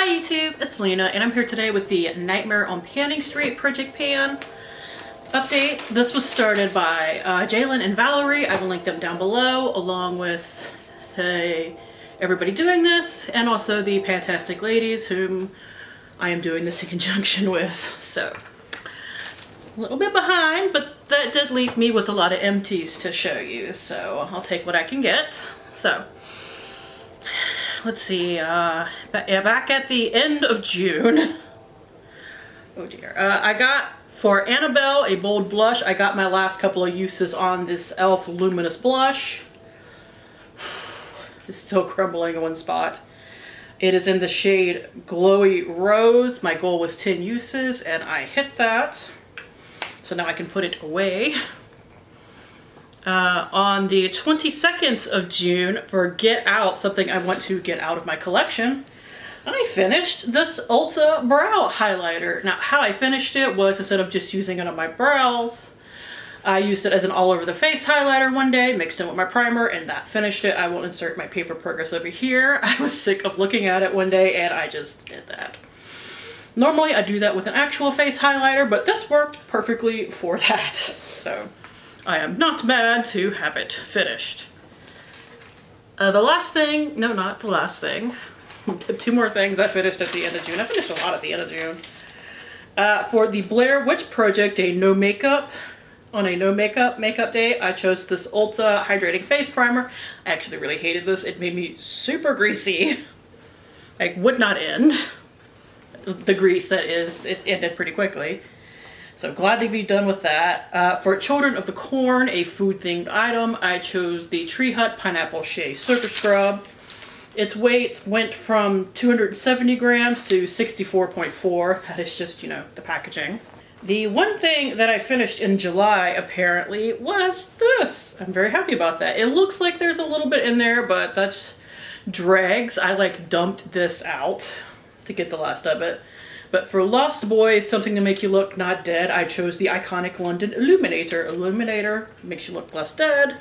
Hi YouTube, it's Lena and I'm here today with the Nightmare on Panning Street Project Pan update. This was started by Jalen and Valerie. I will link them down below along with everybody doing this and also the PANtastic ladies whom I am doing this in conjunction with. So a little bit behind, but that did leave me with a lot of empties to show you, so I'll take what I can get. So let's see, back at the end of June, oh dear, I got for Annabelle a bold blush. I got my last couple of uses on this e.l.f. luminous blush. It's still crumbling in one spot. It is in the shade Glowy Rose. My goal was 10 uses and I hit that. So now I can put it away. On the 22nd of June, for Get Out, something I want to get out of my collection, I finished this Ulta brow highlighter. Now, how I finished it was, instead of just using it on my brows, I used it as an all over the face highlighter one day, mixed in with my primer, and that finished it. I will insert my paper progress over here. I was sick of looking at it one day, and I just did that. Normally, I do that with an actual face highlighter, but this worked perfectly for that. So I am not mad to have it finished. The last thing, no, not the last thing. Two more things I finished at the end of June. I finished a lot at the end of June. For the Blair Witch Project, on a no makeup day, I chose this Ulta Hydrating Face Primer. I actually really hated this. It made me super greasy. Like, would not end. The grease, that is, it ended pretty quickly. So glad to be done with that. For Children of the Corn, a food-themed item, I chose the Tree Hut Pineapple Shea Super Scrub. Its weight went from 270 grams to 64.4. That is just, you know, the packaging. The one thing that I finished in July, apparently, was this. I'm very happy about that. It looks like there's a little bit in there, but that's dregs. I, like, dumped this out to get the last of it. But for Lost Boys, something to make you look not dead, I chose the iconic London Illuminator. Illuminator makes you look less dead.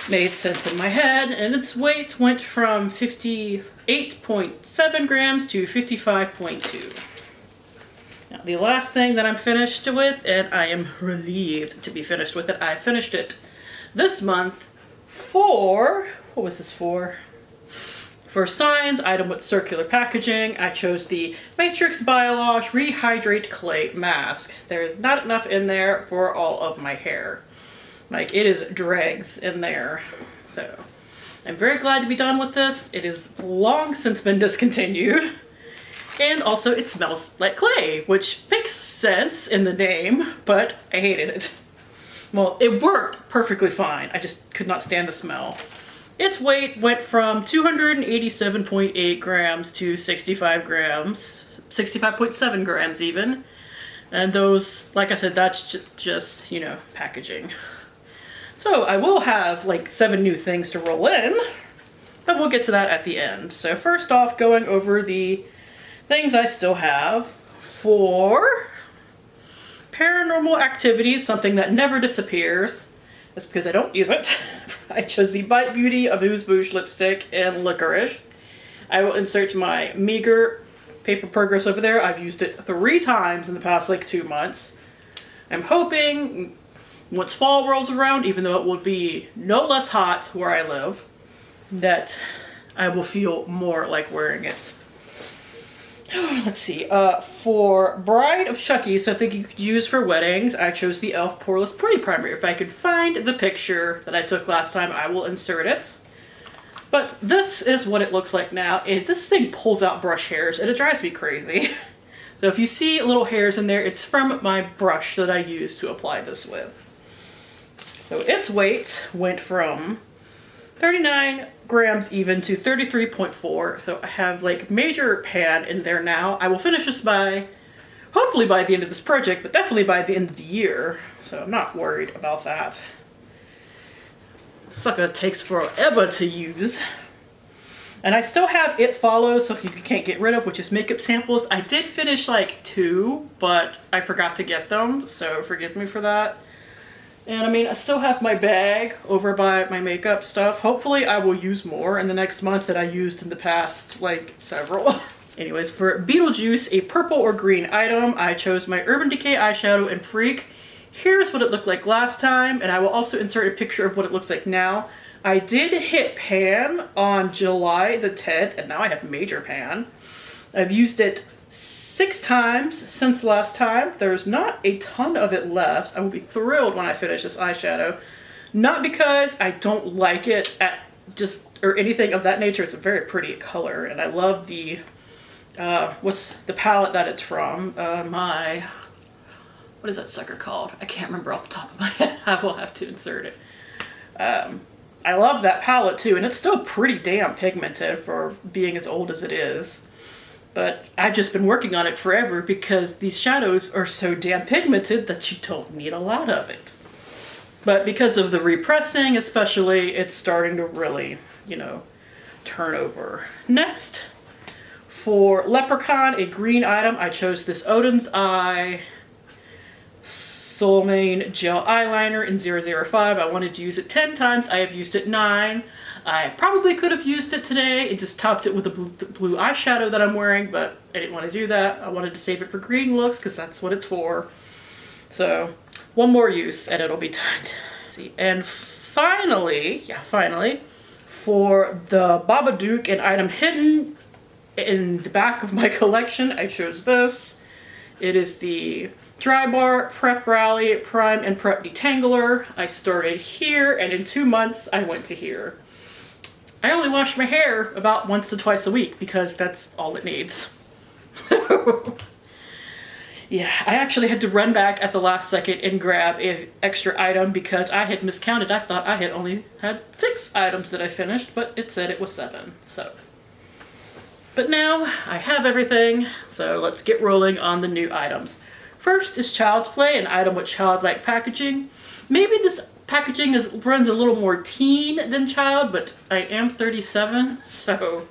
Made sense in my head, and its weight went from 58.7 grams to 55.2. Now, the last thing that I'm finished with, and I am relieved to be finished with it, I finished it this month for, what was this for? For Signs, item with circular packaging, I chose the Matrix Biologe Rehydrate Clay Mask. There is not enough in there for all of my hair. Like, it is dregs in there. So, I'm very glad to be done with this. It is long since been discontinued. And also, it smells like clay, which makes sense in the name, but I hated it. Well, it worked perfectly fine. I just could not stand the smell. Its weight went from 287.8 grams to 65 grams, 65.7 grams even. And those, like I said, that's just, you know, packaging. So I will have like 7 new things to roll in, but we'll get to that at the end. So first off, going over the things I still have for Paranormal Activities, something that never disappears. That's because I don't use it. I chose the Bite Beauty Amuse Bouche lipstick in Licorice. I will insert my meager paper progress over there. I've used it 3 times in the past like 2 months. I'm hoping once fall rolls around, even though it will be no less hot where I live, that I will feel more like wearing it. Let's see, for Bride of Chucky, something you could use for weddings, I chose the e.l.f. Poreless Pretty Primer. If I could find the picture that I took last time, I will insert it. But this is what it looks like now, and this thing pulls out brush hairs, and it drives me crazy. So if you see little hairs in there, it's from my brush that I used to apply this with. So its weight went from 39 grams even to 33.4, so I have like major pan in there now. I will finish this hopefully by the end of this project, but definitely by the end of the year, so I'm not worried about that. Sucker takes forever to use. And I still have It Follows, something you can't get rid of, which is makeup samples. I did finish like 2, but I forgot to get them, so forgive me for that. And I mean, I still have my bag over by my makeup stuff. Hopefully I will use more in the next month than I used in the past, like, several. Anyways, for Beetlejuice, a purple or green item, I chose my Urban Decay eyeshadow in Freak. Here's what it looked like last time, and I will also insert a picture of what it looks like now. I did hit pan on July the 10th, and now I have major pan. I've used it 6 times since last time. There's not a ton of it left. I will be thrilled when I finish this eyeshadow. Not because I don't like it or anything of that nature. It's a very pretty color, and I love the, what's the palette that it's from? What is that sucker called? I can't remember off the top of my head. I will have to insert it. I love that palette too, and it's still pretty damn pigmented for being as old as it is. But I've just been working on it forever because these shadows are so damn pigmented that you don't need a lot of it. But because of the repressing especially, it's starting to really, you know, turn over. Next, for Leprechaun, a green item, I chose this Odin's Eye Soulmane Gel Eyeliner in 005. I wanted to use it 10 times. I have used it 9. I probably could have used it today and just topped it with the blue eyeshadow that I'm wearing, but I didn't want to do that. I wanted to save it for green looks because that's what it's for. So, one more use and it'll be done. See, and finally, for the Babadook, an item hidden in the back of my collection, I chose this. It is the Dry Bar Prep Rally Prime and Prep Detangler. I started here, and in 2 months, I went to here. I only wash my hair about once to twice a week because that's all it needs. Yeah, I actually had to run back at the last second and grab an extra item because I had miscounted. I thought I had only had 6 items that I finished, but it said it was 7, so. But now I have everything, so let's get rolling on the new items. First is Child's Play, an item with childlike packaging. Maybe this packaging runs a little more teen than child, but I am 37, so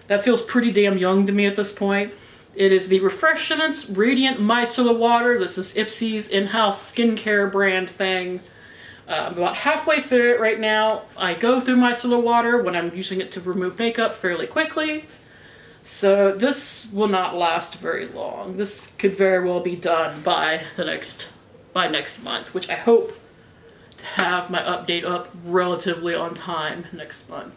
that feels pretty damn young to me at this point. It is the Refreshments Radiant Micellar Water. This is Ipsy's in-house skincare brand thing. I'm about halfway through it right now. I go through micellar water when I'm using it to remove makeup fairly quickly. So this will not last very long. This could very well be done by next month, which I hope to have my update up relatively on time next month.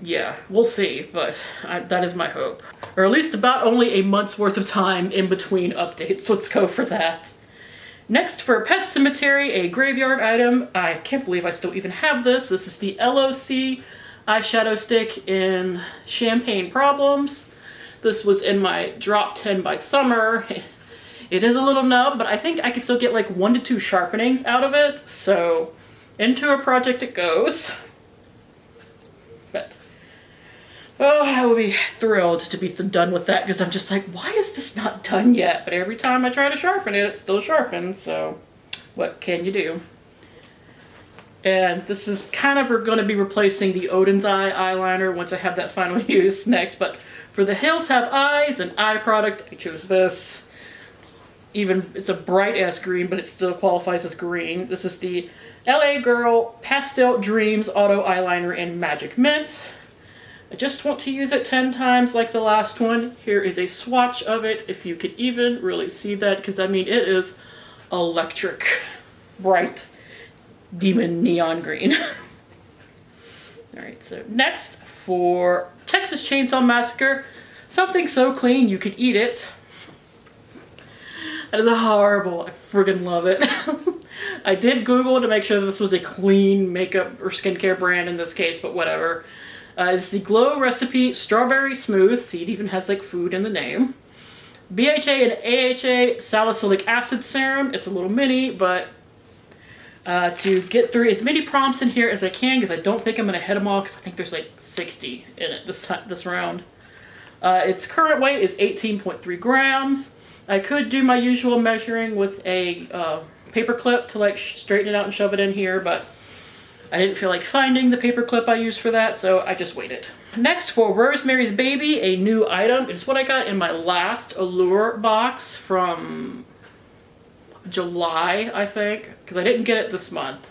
Yeah, we'll see, but that is my hope. Or at least about only a month's worth of time in between updates. Let's go for that. Next, for Pet Cemetery, a graveyard item. I can't believe I still even have this. This is the LOC eyeshadow stick in Champagne Problems. This was in my Drop 10 by Summer. It is a little nub, but I think I can still get like 1 to 2 sharpenings out of it. So, into a project it goes. But oh, I will be thrilled to be done with that because I'm just like, why is this not done yet? But every time I try to sharpen it, it still sharpens, so what can you do? And this is kind of going to be replacing the Odin's Eye eyeliner once I have that final use next, but for the Hills Have Eyes, an eye product, I chose this. It's a bright-ass green, but it still qualifies as green. This is the LA Girl Pastel Dreams Auto Eyeliner in Magic Mint. I just want to use it 10 times like the last one. Here is a swatch of it, if you could even really see that, because I mean, it is electric, bright, demon neon green. Alright, so next for Texas Chainsaw Massacre, something so clean you could eat it. That is horrible. I friggin' love it. I did Google to make sure that this was a clean makeup or skincare brand in this case, but whatever. It's the Glow Recipe Strawberry Smooth. See, it even has like food in the name. BHA and AHA Salicylic Acid Serum. It's a little mini, but to get through as many prompts in here as I can, because I don't think I'm going to hit them all, because I think there's like 60 in it this round. Its current weight is 18.3 grams. I could do my usual measuring with a paper clip to like straighten it out and shove it in here, but I didn't feel like finding the paper clip I used for that, so I just waited. Next, for Rosemary's Baby, a new item. It's what I got in my last Allure box from July, I think, because I didn't get it this month.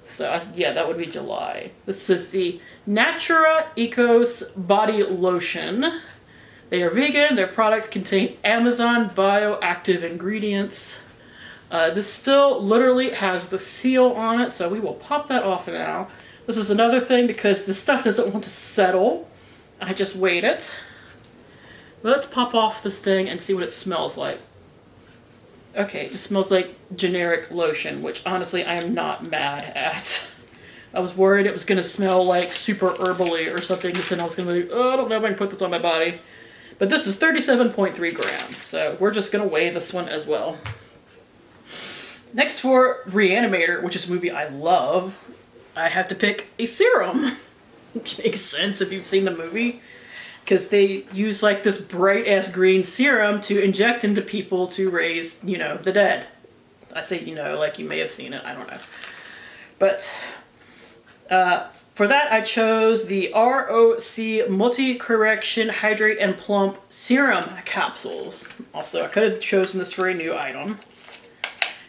So yeah, that would be July. This is the Natura Ecos Body Lotion. They are vegan. Their products contain Amazon bioactive ingredients. This still literally has the seal on it, so we will pop that off now. This is another thing because this stuff doesn't want to settle. I just weighed it. Let's pop off this thing and see what it smells like. Okay, it just smells like generic lotion, which honestly I am not mad at. I was worried it was going to smell like super herbally or something, and then I was going to be like, oh, I don't know if I can put this on my body. But this is 37.3 grams, so we're just going to weigh this one as well. Next for Reanimator, which is a movie I love, I have to pick a serum. Which makes sense if you've seen the movie. Because they use like this bright ass green serum to inject into people to raise, you know, the dead. I say, you know, like you may have seen it, I don't know. But for that I chose the ROC Multi-Correction Hydrate and Plump Serum Capsules. Also, I could have chosen this for a new item.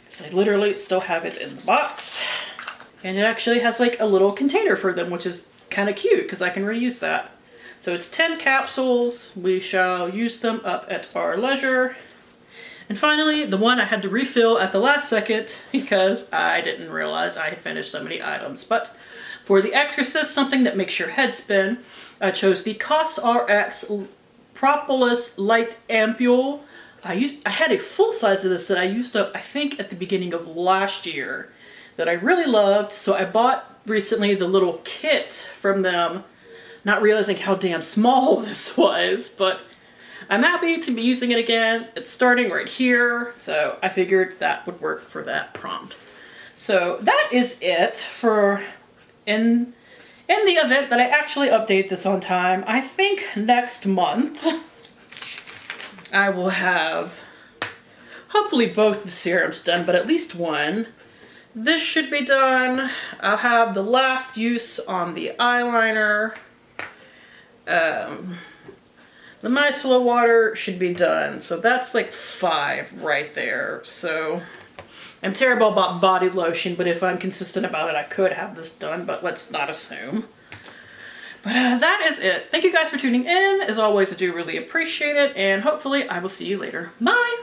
Because I literally still have it in the box. And it actually has like a little container for them, which is kind of cute because I can reuse that. So it's 10 capsules. We shall use them up at our leisure. And finally, the one I had to refill at the last second because I didn't realize I had finished so many items. But for The Exorcist, something that makes your head spin, I chose the COSRX Propolis Light Ampule. I had a full size of this that I used up, I think, at the beginning of last year that I really loved. So I bought recently the little kit from them, not realizing how damn small this was, but I'm happy to be using it again. It's starting right here, so I figured that would work for that prompt. So that is it for in the event that I actually update this on time. I think next month I will have hopefully both the serums done, but at least one. This should be done. I'll have the last use on the eyeliner. The micellar water should be done. So that's like 5 right there. So I'm terrible about body lotion, but if I'm consistent about it, I could have this done, but let's not assume. But that is it. Thank you guys for tuning in. As always, I do really appreciate it, and hopefully I will see you later. Bye!